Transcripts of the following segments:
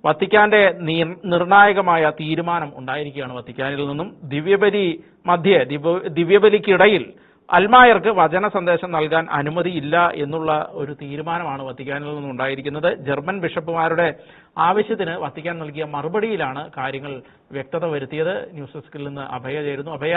വത്തിക്കാന്റെ നിർണായകമായ തീരുമാനം ഉണ്ടായിരിക്കുകയാണ്. വത്തിക്കാനിൽ നിന്നും ദിവ്യബലിക്കിടയിൽ അൽമായർക്ക് വചന സന്ദേശം നൽകാൻ അനുമതിയില്ല എന്നുള്ള ഒരു തീരുമാനമാണ് വത്തിക്കാനിൽ നിന്നും ഉണ്ടായിരിക്കുന്നത്. ജർമ്മൻ ബിഷപ്പുമാരുടെ ആവശ്യത്തിന് വത്തിക്കാൻ നൽകിയ മറുപടിയിലാണ് കാര്യങ്ങൾ വ്യക്തത വരുത്തിയത്. ന്യൂസ് ഡെസ്കിൽ നിന്ന് അഭയ ചേരുന്നു. അഭയ,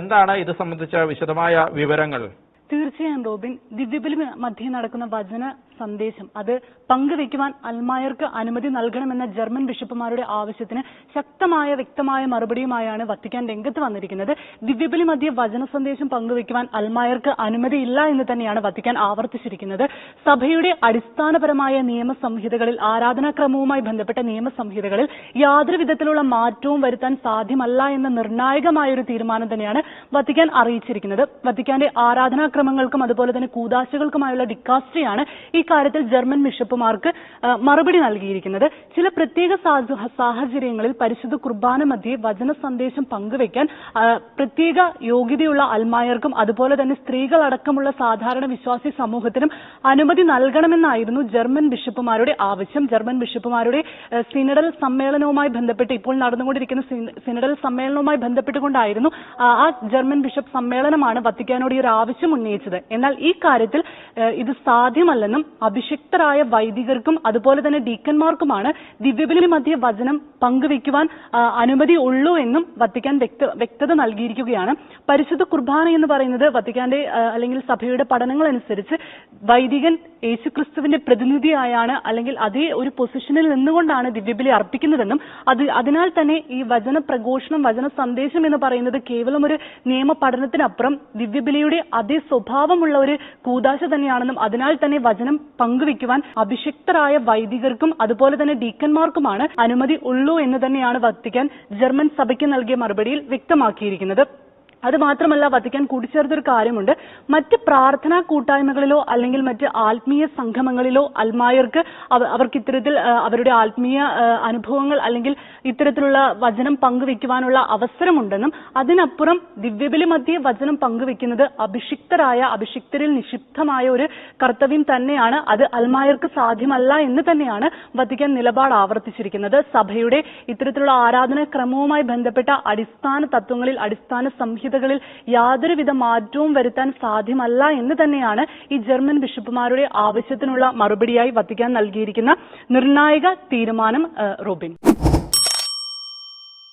എന്താണ് ഇത് സംബന്ധിച്ച വിശദമായ വിവരങ്ങൾ? തീർച്ചയായും റോബിൻ, ദിവ്യബലി മധ്യേ നടക്കുന്ന വചന സന്ദേശം അത് പങ്കുവെക്കുവാൻ അൽമായർക്ക് അനുമതി നൽകണമെന്ന ജർമ്മൻ ബിഷപ്പുമാരുടെ ആവശ്യത്തിന് ശക്തമായ വ്യക്തമായ മറുപടിയുമായാണ് വത്തിക്കാൻ രംഗത്ത് വന്നിരിക്കുന്നത്. ദിവ്യബലി മധ്യേ വചന സന്ദേശം പങ്കുവെക്കുവാൻ അൽമായർക്ക് അനുമതിയില്ല എന്ന് തന്നെയാണ് വത്തിക്കാൻ ആവർത്തിച്ചിരിക്കുന്നത്. സഭയുടെ അടിസ്ഥാനപരമായ നിയമസംഹിതകളിൽ, ആരാധനാക്രമവുമായി ബന്ധപ്പെട്ട നിയമസംഹിതകളിൽ യാതൊരു വിധത്തിലുള്ള മാറ്റവും വരുത്താൻ സാധ്യമല്ല എന്ന നിർണായകമായ ഒരു തീരുമാനം തന്നെയാണ് വത്തിക്കാൻ അറിയിച്ചിരിക്കുന്നത്. വത്തിക്കാന്റെ ആരാധനാക്രമങ്ങൾക്കും അതുപോലെ തന്നെ കൂദാശകൾക്കുമായുള്ള ഡിക്കാസ്ട്രിയാണ് ഈ കാര്യത്തിൽ ജർമ്മൻ ബിഷപ്പുമാർക്ക് മറുപടി നൽകിയിരിക്കുന്നത്. ചില പ്രത്യേക സാഹചര്യങ്ങളിൽ പരിശുദ്ധ കുർബാന മധ്യേ വചന സന്ദേശം പങ്കുവെക്കാൻ പ്രത്യേക യോഗ്യതയുള്ള അൽമായർക്കും അതുപോലെ തന്നെ സ്ത്രീകളടക്കമുള്ള സാധാരണ വിശ്വാസി സമൂഹത്തിനും അനുമതി നൽകണമെന്നായിരുന്നു ജർമ്മൻ ബിഷപ്പുമാരുടെ ആവശ്യം. ജർമ്മൻ ബിഷപ്പുമാരുടെ സിനഡൽ സമ്മേളനവുമായി ബന്ധപ്പെട്ട് ഇപ്പോൾ നടന്നുകൊണ്ടിരിക്കുന്ന സിനഡൽ സമ്മേളനവുമായി ബന്ധപ്പെട്ടുകൊണ്ടായിരുന്നു ആ ജർമ്മൻ ബിഷപ്പ് സമ്മേളനമാണ് വത്തിക്കാനോട് ഈ ഒരു ആവശ്യം ഉന്നയിച്ചത്. എന്നാൽ ഈ കാര്യത്തിൽ ഇത് സാധ്യമല്ലെന്നും അഭിഷിക്തരായ വൈദികർക്കും അതുപോലെ തന്നെ ഡീക്കന്മാർക്കുമാണ് ദിവ്യബലി മധ്യേ വചനം പങ്കുവെക്കുവാൻ അനുമതി ഉള്ളൂ എന്നും വത്തിക്കാൻ വ്യക്തത നൽകിയിരിക്കുകയാണ്. പരിശുദ്ധ കുർബാന എന്ന് പറയുന്നത് വത്തിക്കാന്റെ അല്ലെങ്കിൽ സഭയുടെ പഠനങ്ങൾ അനുസരിച്ച് വൈദികൻ യേശുക്രിസ്തുവിന്റെ പ്രതിനിധിയായാണ് അല്ലെങ്കിൽ അതേ ഒരു പൊസിഷനിൽ നിന്നുകൊണ്ടാണ് ദിവ്യബലി അർപ്പിക്കുന്നതെന്നും അതിനാൽ തന്നെ ഈ വചന പ്രഘോഷണം, വചന സന്ദേശം എന്ന് പറയുന്നത് കേവലം ഒരു നിയമ പഠനത്തിനപ്പുറം ദിവ്യബലിയുടെ അതേ സ്വഭാവമുള്ള ഒരു കൂദാശ തന്നെയാണെന്നും അതിനാൽ തന്നെ വചനം പങ്കുവെക്കുവാൻ അഭിഷിക്തരായ വൈദികർക്കും അതുപോലെ തന്നെ ഡീക്കന്മാർക്കുമാണ് അനുമതി ഉള്ളൂ എന്ന് തന്നെയാണ് വത്തിക്കാൻ ജർമ്മൻ സഭയ്ക്ക് നൽകിയ മറുപടിയിൽ വ്യക്തമാക്കിയിരിക്കുന്നത്. അത് മാത്രമല്ല, വത്തിക്കാൻ കൂട്ടിച്ചേർത്തൊരു കാര്യമുണ്ട്. മറ്റ് പ്രാർത്ഥനാ കൂട്ടായ്മകളിലോ അല്ലെങ്കിൽ മറ്റ് ആത്മീയ സംഗമങ്ങളിലോ അൽമായർക്ക് അവർക്ക് ഇത്തരത്തിൽ അവരുടെ ആത്മീയ അനുഭവങ്ങൾ അല്ലെങ്കിൽ ഇത്തരത്തിലുള്ള വചനം പങ്കുവെക്കുവാനുള്ള അവസരമുണ്ടെന്നും അതിനപ്പുറം ദിവ്യബലി മധ്യേ വചനം പങ്കുവെക്കുന്നത് അഭിഷിക്തരിൽ നിക്ഷിപ്തമായ ഒരു കർത്തവ്യം തന്നെയാണ്. അത് അൽമായർക്ക് സാധ്യമല്ല എന്ന് തന്നെയാണ് വത്തിക്കാൻ നിലപാട് ആവർത്തിച്ചിരിക്കുന്നത്. സഭയുടെ ഇത്തരത്തിലുള്ള ആരാധനാക്രമവുമായി ബന്ധപ്പെട്ട അടിസ്ഥാന തത്വങ്ങളിൽ, അടിസ്ഥാന സംഹിതകളിൽ യാതൊരുവിധ മാറ്റവും വരുത്താൻ സാധ്യമല്ല എന്ന് തന്നെയാണ് ഈ ജർമ്മൻ ബിഷപ്പുമാരുടെ ആവശ്യത്തിനുള്ള മറുപടിയായി വത്തിക്കാൻ നൽകിയിരിക്കുന്ന നിർണായക തീരുമാനം. റോബിൻ.